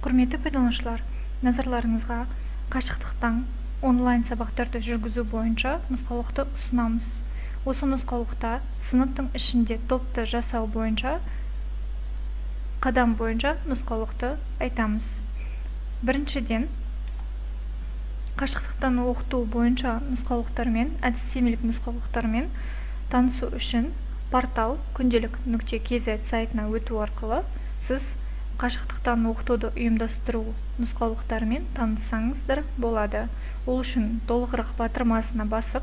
Құрметті пайдаланушылар, назарларыңызға қашықтықтан онлайн сабақтарды жүргізу бойынша нұсқаулықты ұсынамыз. Осы нұсқаулықта сыныптың ішінде топты жасау бойынша қадам бойынша нұсқаулықты айтамыз. Біріншіден, қашықтықтан оқыту бойынша нұсқаулықтармен, әдістемелік нұсқаулықтармен танысу үшін портал күнделік.kz сайтына өту арқылы сіз қашықтықтан оқытуды ұйымдастыру нұсқаулықтарымен таныссаңыздар болады. Ол үшін толығырақ батырмасына басып,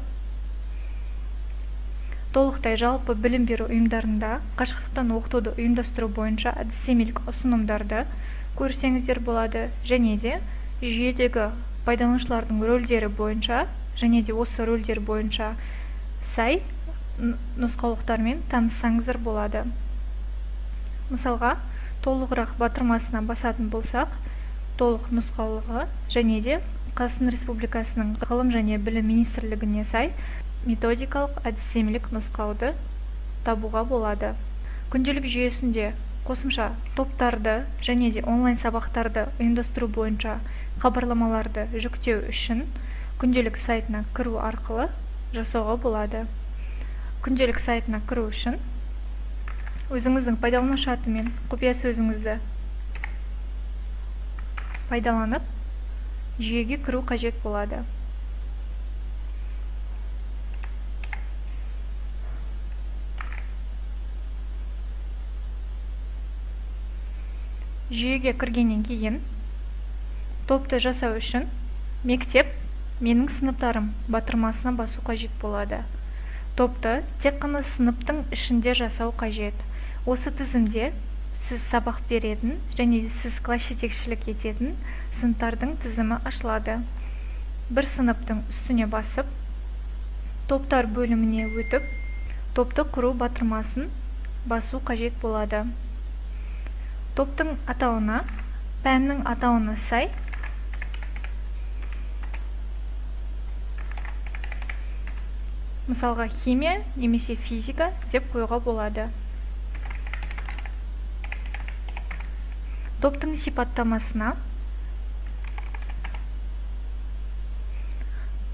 толықтай жалпы білім беру ұйымдарында қашықтықтан оқытуды ұйымдастыру бойынша әдістемелік ұсынымдарды көрсеңіздер болады, және де жүйедегі пайдаланушылардың рөлдері бойынша және де осы рөлдер бойынша сай нұсқаулықтармен таныссаңыздар болады. Мысалға, толығырақ батырмасына басатын болсақ, толық нұсқаулығы және де Қазақстан Республикасының Ғылым және Білім Министрлігіне сай методикалық әдістемелік нұсқауды табуға болады. Күнделік жүйесінде қосымша топтарды және де онлайн сабақтарды ұйымдастыру бойынша хабарламаларды жүктеу үшін күнделік сайтына кіру арқылы жасауға болады. Күнделік сайтына кіру үшін өзіңіздің пайдаланушы аты мен құпия сөзіңізді пайдаланып жүйеге кіру қажет болады. Жүйеге кіргеннен кейін топты жасау үшін мектеп менің сыныптарым батырмасына басу қажет болады. Топты тек қана сыныптың ішінде жасау қажет. Осы тізімде сіз сабақ беретін және сіз класс жетекшілік ететін сыныптардың тізімі ашылады. Бір сыныптың үстіне басып, топтар бөліміне өтіп, топты құру батырмасын басу қажет болады. Топтың атауына, пәннің атауына сай мысалға химия немесе физика деп қоюға болады. Топтың сипаттамасына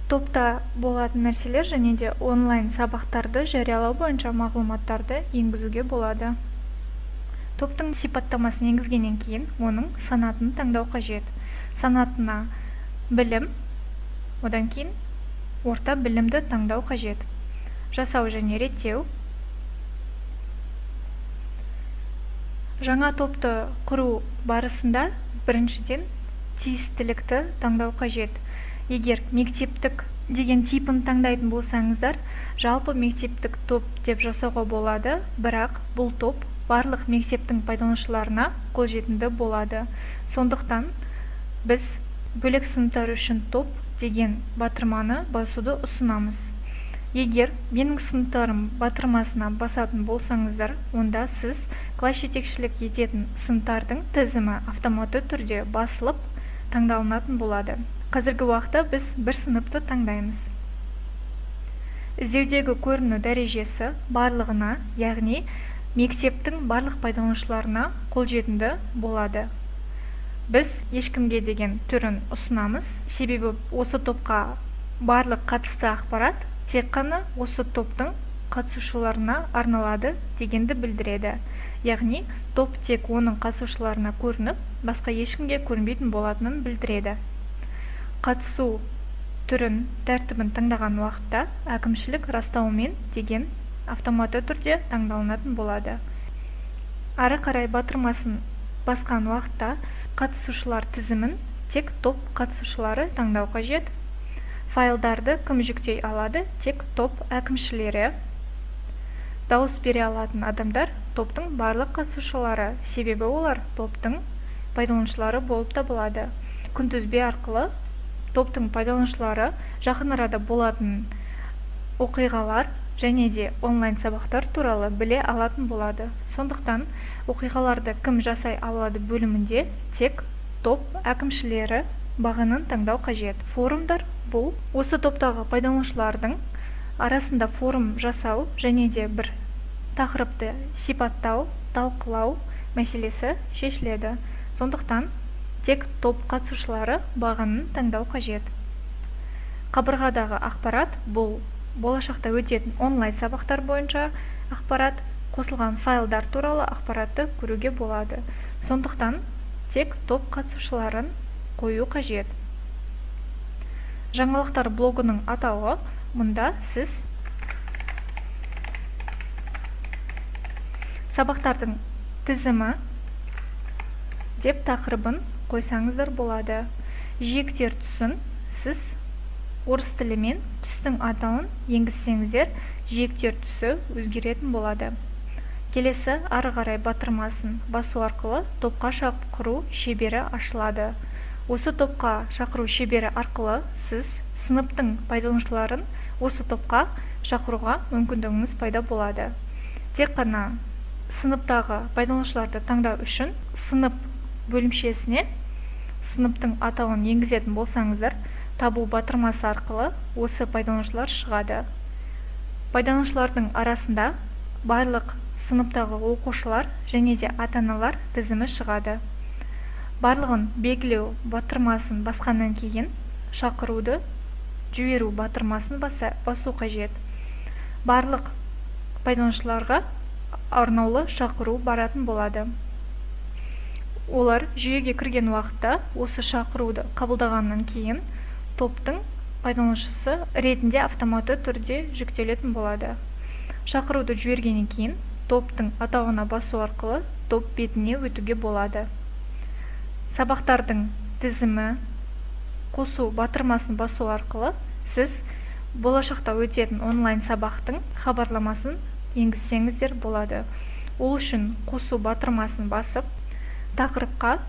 топта болатын нәрселер және де онлайн сабақтарды жариялау бойынша мағлұматтарды енгізуге болады. Топтың сипаттамасын енгізгеннен кейін оның санатын таңдау қажет. Санатына білім, одан кейін орта білімді таңдау қажет. Жасау және реттеу. Жаңа топты құру барысында біріншіден тиістілікті таңдау қажет. Егер мектептік деген типін таңдайтын болсаңыздар, жалпы мектептік топ деп жасауға болады, бірақ бұл топ барлық мектептің пайдаланушыларына қолжетімді болады. Сондықтан біз бөлек сыныптар үшін топ деген батырманы басуды ұсынамыз. Егер менің сыныптарым батырмасына басатын болсаңыздар, онда сіз класс жетекшілік ететін сыныптардың тізімі автоматты түрде басылып таңдалынатын болады. Қазіргі уақытта біз бір сыныпты таңдаймыз. Іздеудегі көріну дәрежесі барлығына, яғни мектептің барлық пайдаланушыларына қолжетімді болады. Біз ешкімге деген түрін ұсынамыз, себебі осы топқа барлық қатысты ақпарат тек қана осы топтың қатысушыларына арналады дегенді білдіреді. Яғни топ тек оның қатысушыларына көрініп, басқа ешкімге көрінбейтін болатынын білдіреді. Қатысу түрін, тәртібін таңдаған уақытта әкімшілік растауымен деген автоматты түрде таңдалынатын болады. Ары қарай батырмасын басқан уақытта қатысушылар тізімін тек топ қатысушылары таңдау қажет. Файлдарды кім жүктей алады? Тек топ әкімшілері. Дауыс бере алатын адамдар топтың барлық қатысушылары, себебі олар топтың пайдаланушылары болып табылады. Күнтізбе арқылы топтың пайдаланушылары жақын арада болатын оқиғалар және де онлайн сабақтар туралы біле алатын болады. Сондықтан оқиғаларды кім жасай алады бөлімінде тек топ әкімшілері бағынын таңдау қажет. Форумдар бұл осы топтағы пайдаланушылардың арасында форум жасау және де бір тақырыпты сипаттау, талқылау мәселесі шешіледі. Сондықтан тек топ қатысушылары бағанын таңдау қажет. Қабырғадағы ақпарат бұл болашақта өтетін онлайн сабақтар бойынша ақпарат, қосылған файлдар туралы ақпаратты көруге болады. Сондықтан тек топ қатысушыларын қою қажет. Жаңалықтар блогының атауы мұнда сіз сабақтардың тізімі деп тақырыбын қойсаңыздар болады. Жиектер түсін сіз орыс тілімен түстің атауын енгізсеңіздер, жиектер түсі өзгеретін болады. Келесі ары қарай батырмасын басу арқылы топқа шақыру шебері ашылады. Осы топқа шақыру шебері арқылы сіз сыныптың пайдаланушыларын осы топқа шақыруға мүмкіндігіңіз пайда болады. Тек қана сыныптағы пайдаланушыларды таңдау үшін сынып бөлімшесіне сыныптың атауын енгізетін болсаңыздар, табу батырмасы арқылы осы пайдаланушылар шығады. Пайдаланушылардың арасында барлық сыныптағы оқушылар және де ата-аналар тізімі шығады. Барлығын белгілеу батырмасын басқаннан кейін шақыруды жіберу батырмасын басу қажет. Барлық пайдаланушыларға арнаулы шақыру баратын болады. Олар жүйеге кірген уақытта осы шақыруды қабылдағаннан кейін топтың пайдаланушысы ретінде автоматты түрде жүктелетін болады. Шақыруды жібергеннен кейін топтың атауына басу арқылы топ бетіне өтуге болады. Сабақтардың тізімі қосу батырмасын басу арқылы сіз болашақта өтетін онлайн сабақтың хабарламасын енгізсеңіздер болады. Ол үшін қосу батырмасын басып, тақырыпқа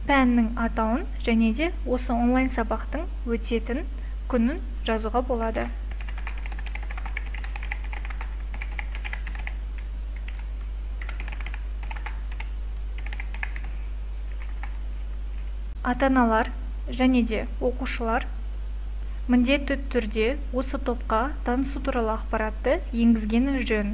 пәннің атауын және де осы онлайн сабақтың өтетін күнін жазуға болады. Ата-аналар және де оқушылар міндетті түрде осы топқа танысу туралы ақпаратты енгізгені жөн.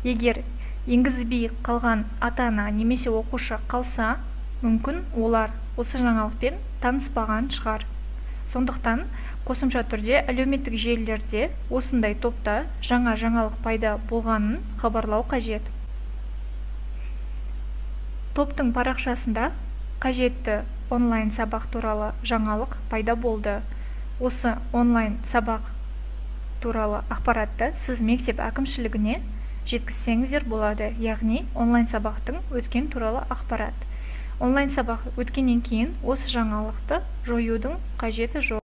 Егер енгізбей қалған ата-ана немесе оқушы қалса, мүмкін олар осы жаңалықпен таныспаған шығар. Сондықтан қосымша түрде әлеуметтік желілерде осындай топта жаңа жаңалық пайда болғанын хабарлау қажет. Топтың парақшасында қажетті онлайн сабақ туралы жаңалық пайда болды. Осы онлайн сабақ туралы ақпаратты сіз мектеп әкімшілігіне жеткізсеңіздер болады, яғни онлайн сабақтың өткен туралы ақпарат. Онлайн сабақ өткеннен кейін осы жаңалықты жоюдың қажеті жоқ.